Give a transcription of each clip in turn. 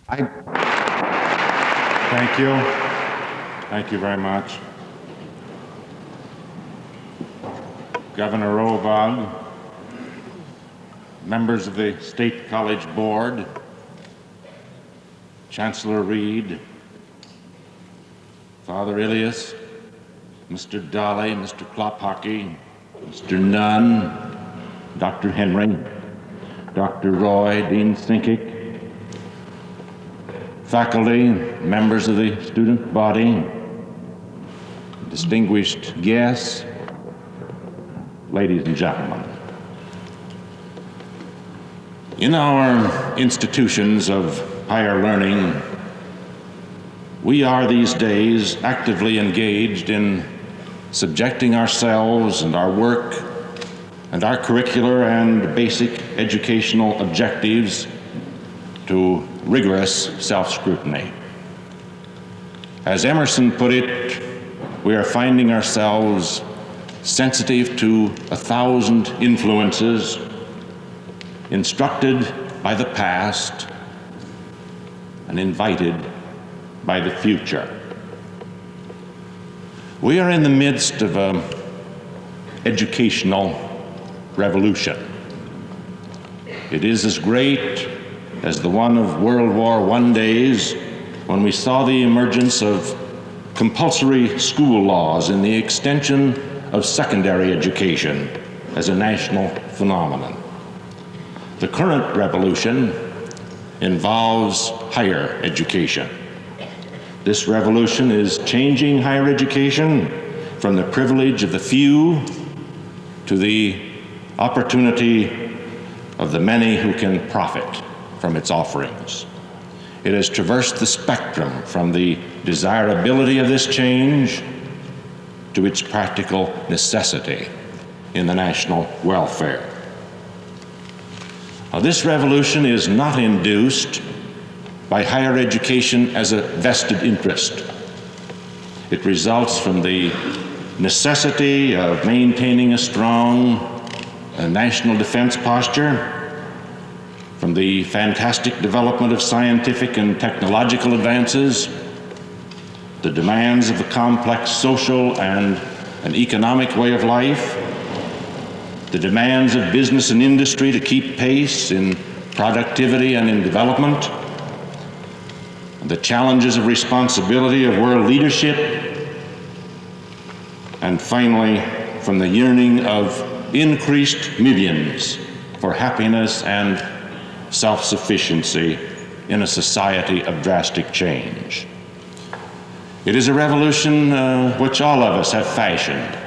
I thank you. Thank you very much. Governor Rovag, members of the State College Board, Chancellor Reed, Father Ilias, Mr. Dolly, Mr. Klophocky, Mr. Nunn, Dr. Henry, Dr. Roy, Dean Sinkic, faculty, members of the student body, distinguished guests, ladies and gentlemen. In our institutions of higher learning, we are these days actively engaged in subjecting ourselves and our work and our curricular and basic educational objectives to rigorous self-scrutiny. As Emerson put it, we are finding ourselves sensitive to 1,000 influences, instructed by the past and invited by the future. We are in the midst of an educational revolution. It is as great as the one of World War I days, when we saw the emergence of compulsory school laws and the extension of secondary education as a national phenomenon. The current revolution involves higher education. This revolution is changing higher education from the privilege of the few to the opportunity of the many who can profit from its offerings. It has traversed the spectrum from the desirability of this change to its practical necessity in the national welfare. Now, this revolution is not induced by higher education as a vested interest. It results from the necessity of maintaining a strong national defense posture, from the fantastic development of scientific and technological advances, the demands of a complex social and an economic way of life, the demands of business and industry to keep pace in productivity and in development, the challenges of responsibility of world leadership, and finally, from the yearning of increased millions for happiness and self-sufficiency in a society of drastic change. It is a revolution which all of us have fashioned.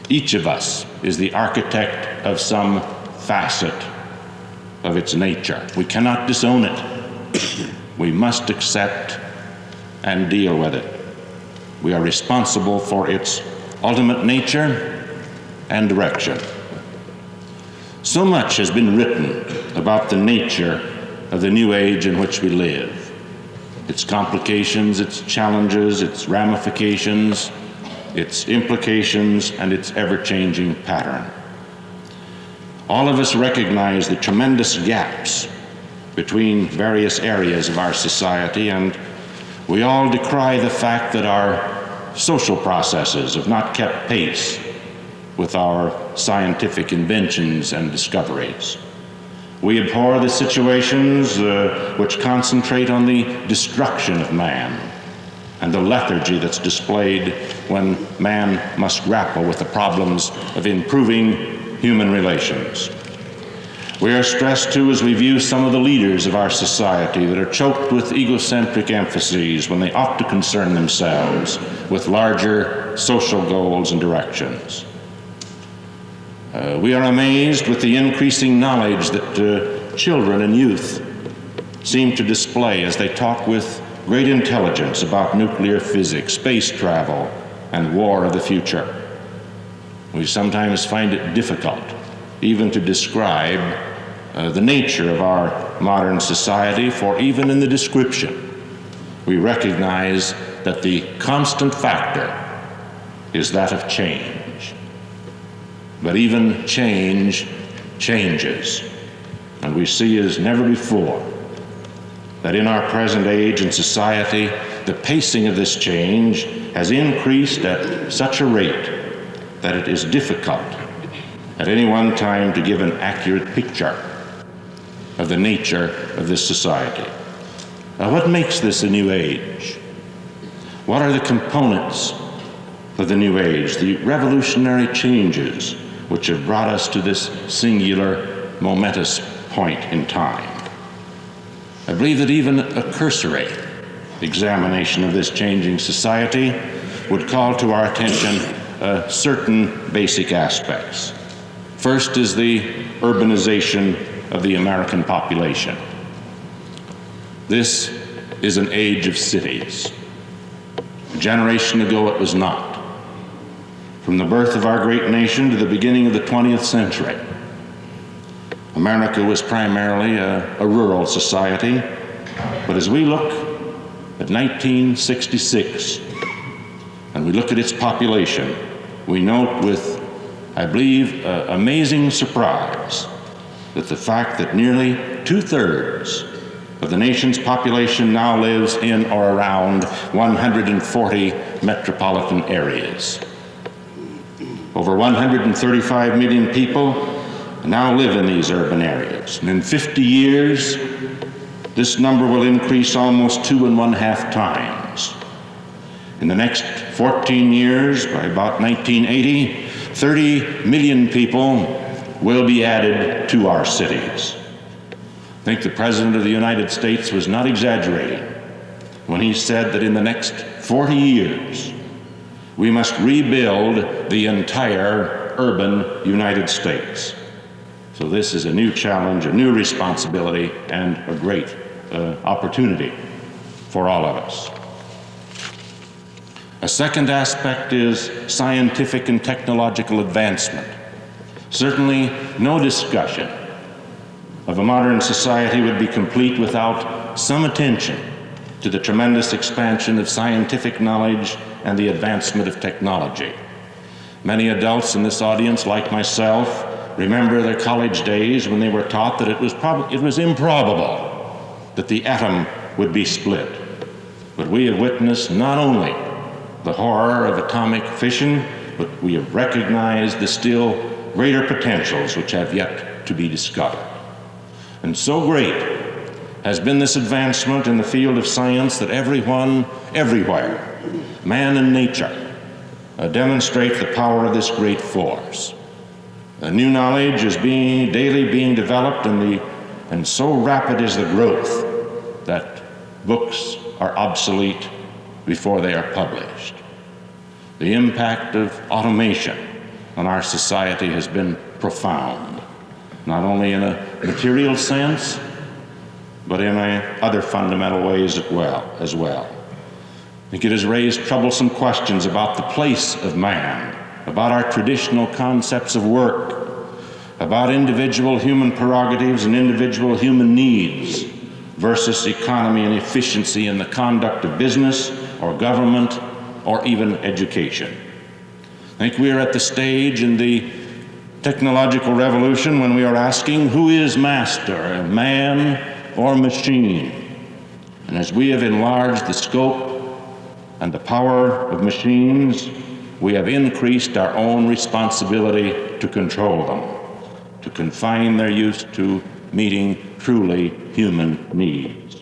Each of us is the architect of some facet of its nature. We cannot disown it. We must accept and deal with it. We are responsible for its ultimate nature and direction. So much has been written about the nature of the new age in which we live, its complications, its challenges, its ramifications, its implications, and its ever-changing pattern. All of us recognize the tremendous gaps between various areas of our society, and we all decry the fact that our social processes have not kept pace with our scientific inventions and discoveries. We abhor the situations which concentrate on the destruction of man and the lethargy that's displayed when man must grapple with the problems of improving human relations. We are stressed too as we view some of the leaders of our society that are choked with egocentric emphases when they ought to concern themselves with larger social goals and directions. We are amazed with the increasing knowledge that children and youth seem to display as they talk with great intelligence about nuclear physics, space travel, and war of the future. We sometimes find it difficult even to describe the nature of our modern society, for even in the description, we recognize that the constant factor is that of change. But even change changes, and we see as never before that in our present age and society, the pacing of this change has increased at such a rate that it is difficult at any one time to give an accurate picture of the nature of this society. Now, what makes this a new age? What are the components of the new age, the revolutionary changes which have brought us to this singular, momentous point in time? I believe that even a cursory examination of this changing society would call to our attention certain basic aspects. First is the urbanization of the American population. This is an age of cities. A generation ago it was not. From the birth of our great nation to the beginning of the 20th century, America was primarily a rural society, but as we look at 1966 and we look at its population, we note with, I believe, amazing surprise that the fact that nearly 2/3 of the nation's population now lives in or around 140 metropolitan areas. Over 135 million people now live in these urban areas. And in 50 years, this number will increase almost 2.5 times. In the next 14 years, by about 1980, 30 million people will be added to our cities. I think the President of the United States was not exaggerating when he said that in the next 40 years, we must rebuild the entire urban United States. So this is a new challenge, a new responsibility, and a great opportunity for all of us. A second aspect is scientific and technological advancement. Certainly no discussion of a modern society would be complete without some attention to the tremendous expansion of scientific knowledge and the advancement of technology. Many adults in this audience, like myself, remember their college days when they were taught that it was improbable that the atom would be split. But we have witnessed not only the horror of atomic fission, but we have recognized the still greater potentials which have yet to be discovered. And so great has been this advancement in the field of science that everyone, everywhere, man and nature, demonstrate the power of this great force. New knowledge is daily being developed, and so rapid is the growth that books are obsolete before they are published. The impact of automation on our society has been profound, not only in a material sense, but in other fundamental ways as well. I think it has raised troublesome questions about the place of man, about our traditional concepts of work, about individual human prerogatives and individual human needs versus economy and efficiency in the conduct of business or government or even education. I think we are at the stage in the technological revolution when we are asking, who is master, man or machine? And as we have enlarged the scope and the power of machines, we have increased our own responsibility to control them, to confine their use to meeting truly human needs.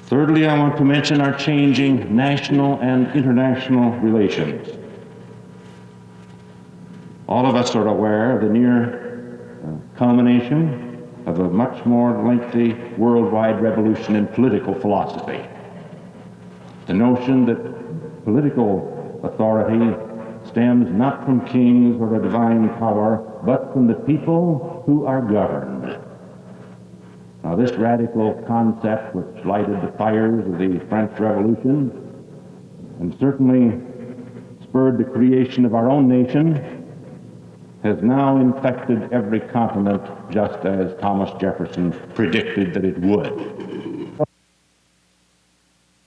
Thirdly, I want to mention our changing national and international relations. All of us are aware of the near culmination of a much more lengthy worldwide revolution in political philosophy. The notion that political authority stems not from kings or a divine power, but from the people who are governed. Now, this radical concept, which lighted the fires of the French Revolution and certainly spurred the creation of our own nation, has now infected every continent, just as Thomas Jefferson predicted that it would.